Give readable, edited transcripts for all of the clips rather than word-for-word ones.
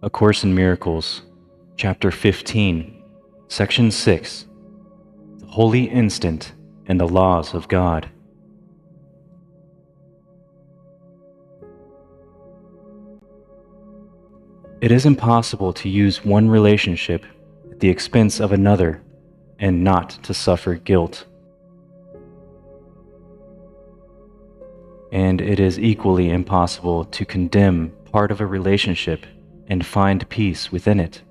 A Course in Miracles, Chapter 15, Section 6, The Holy Instant and the Laws of God. It is impossible to use one relationship at the expense of another and not to suffer guilt. And it is equally impossible to condemn part of a relationship and find peace within it.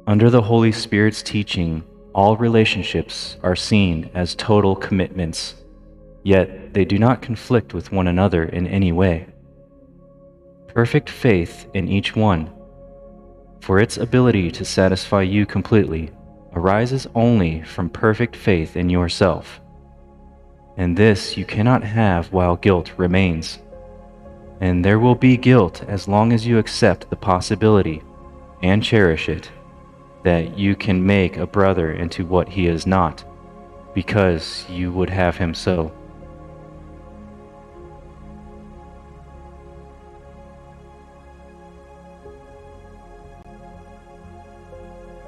Under the Holy Spirit's teaching, all relationships are seen as total commitments, yet they do not conflict with one another in any way. Perfect faith in each one, for its ability to satisfy you completely, arises only from perfect faith in yourself. And this you cannot have while guilt remains. And there will be guilt as long as you accept the possibility, and cherish it, that you can make a brother into what he is not, because you would have him so.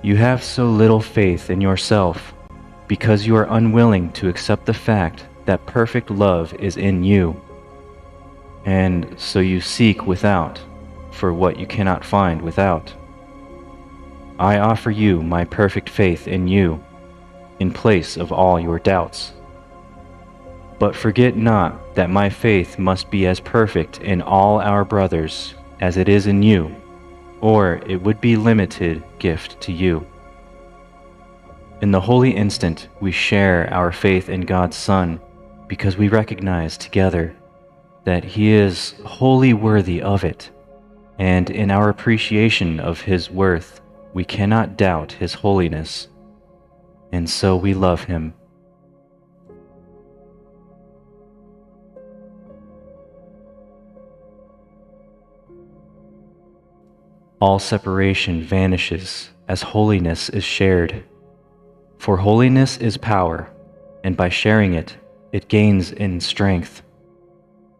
You have so little faith in yourself because you are unwilling to accept the fact that perfect love is in you, and so you seek without for what you cannot find without. I offer you my perfect faith in you, in place of all your doubts. But forget not that my faith must be as perfect in all our brothers as it is in you, or it would be limited gift to you. In the holy instant, we share our faith in God's Son because we recognize together that He is wholly worthy of it, and in our appreciation of His worth, we cannot doubt His holiness, and so we love Him. All separation vanishes as holiness is shared. For holiness is power, and by sharing it, it gains in strength.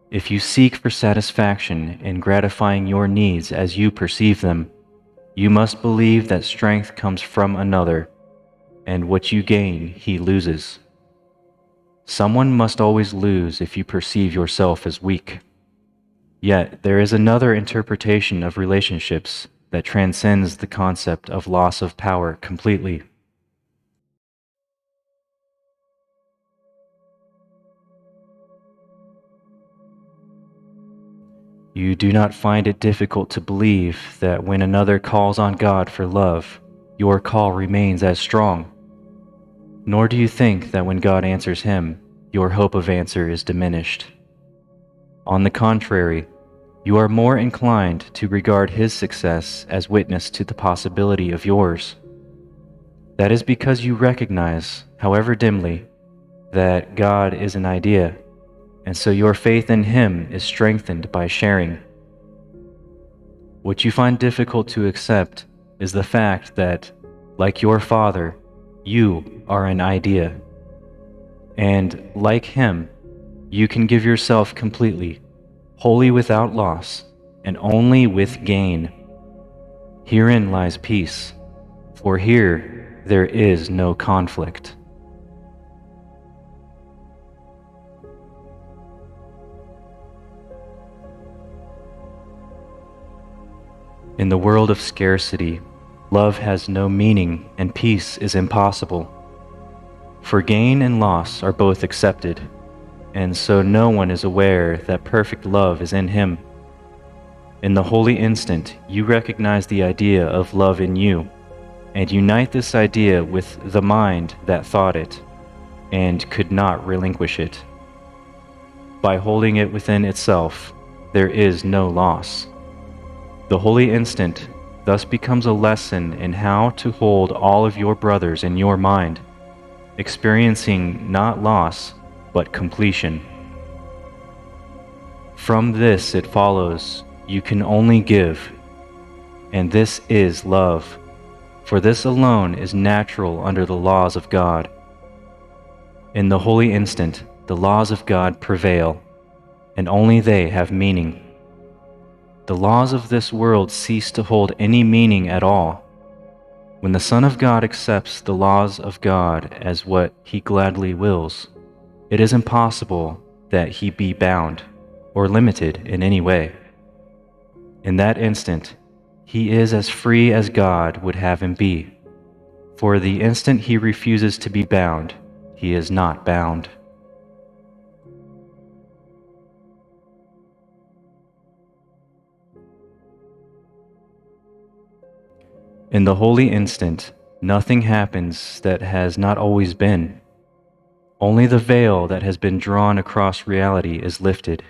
If you seek for satisfaction in gratifying your needs as you perceive them, you must believe that strength comes from another, and what you gain he loses. Someone must always lose if you perceive yourself as weak. Yet there is another interpretation of relationships that transcends the concept of loss of power completely. You do not find it difficult to believe that when another calls on God for love, your call remains as strong. Nor do you think that when God answers him, your hope of answer is diminished. On the contrary, you are more inclined to regard his success as witness to the possibility of yours. That is because you recognize, however dimly, that God is an idea, and so your faith in him is strengthened by sharing. What you find difficult to accept is the fact that, like your Father, you are an idea. And, like him, you can give yourself completely, wholly without loss, and only with gain. Herein lies peace, for here there is no conflict. In the world of scarcity, love has no meaning and peace is impossible. For gain and loss are both accepted, and so no one is aware that perfect love is in him. In the holy instant, you recognize the idea of love in you, and unite this idea with the mind that thought it, and could not relinquish it. By holding it within itself, there is no loss. The holy instant thus becomes a lesson in how to hold all of your brothers in your mind, experiencing not loss, but completion. From this it follows you can only give, and this is love, for this alone is natural under the laws of God. In the holy instant, the laws of God prevail, and only they have meaning. the laws of this world cease to hold any meaning at all. When the Son of God accepts the laws of God as what he gladly wills, it is impossible that he be bound or limited in any way. In that instant, he is as free as God would have him be. For the instant he refuses to be bound, he is not bound. In the holy instant, nothing happens that has not always been. Only the veil that has been drawn across reality is lifted.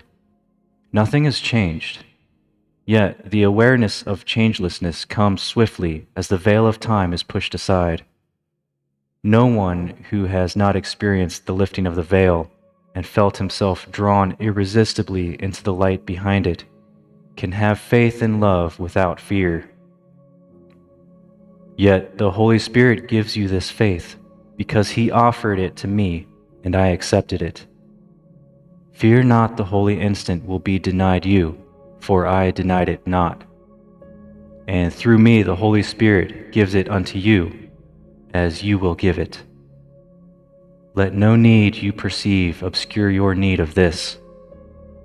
Nothing is changed. Yet the awareness of changelessness comes swiftly as the veil of time is pushed aside. No one who has not experienced the lifting of the veil and felt himself drawn irresistibly into the light behind it can have faith and love without fear. Yet the Holy Spirit gives you this faith because he offered it to me and I accepted it. Fear not, the holy instant will be denied you, for I denied it not. And through me the Holy Spirit gives it unto you, as you will give it. Let no need you perceive obscure your need of this,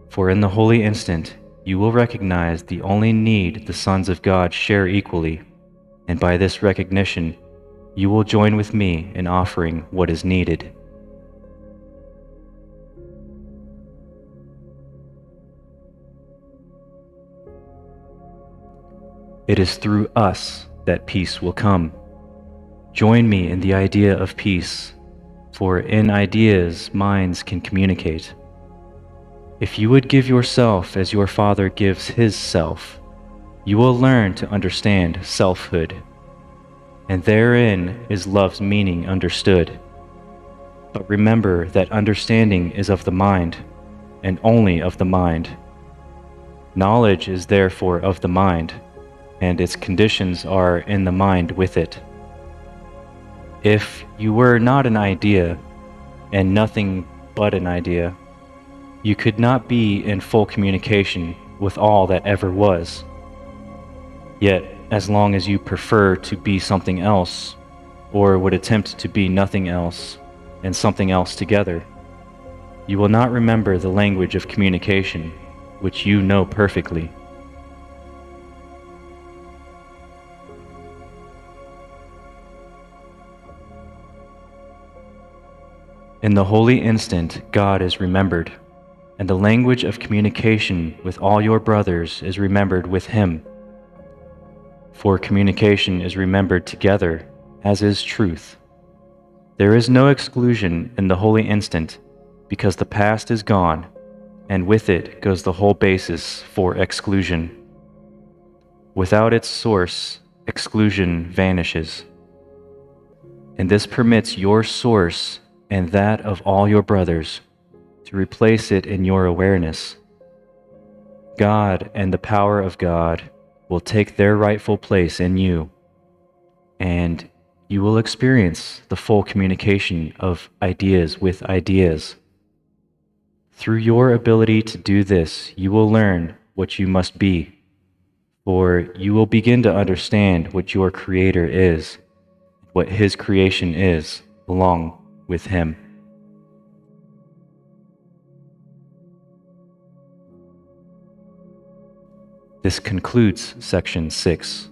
for in the holy instant you will recognize the only need the sons of God share equally, and by this recognition you will join with me in offering what is needed. It is through us that peace will come. Join me in the idea of peace, for in ideas minds can communicate. If you would give yourself as your Father gives his self, you will learn to understand selfhood, and therein is love's meaning understood. But remember that understanding is of the mind, and only of the mind. Knowledge is therefore of the mind, and its conditions are in the mind with it. If you were not an idea, and nothing but an idea, you could not be in full communication with all that ever was. Yet, as long as you prefer to be something else, or would attempt to be nothing else and something else together, you will not remember the language of communication, which you know perfectly. In the holy instant, God is remembered, and the language of communication with all your brothers is remembered with him. For communication is remembered together, as is truth. There is no exclusion in the holy instant, because the past is gone, and with it goes the whole basis for exclusion. Without its source, exclusion vanishes. And this permits your source and that of all your brothers to replace it in your awareness. God and the power of God will take their rightful place in you, and you will experience the full communication of ideas with ideas. Through your ability to do this, you will learn what you must be, for you will begin to understand what your Creator is, what his creation is, along with him. This concludes Section 6.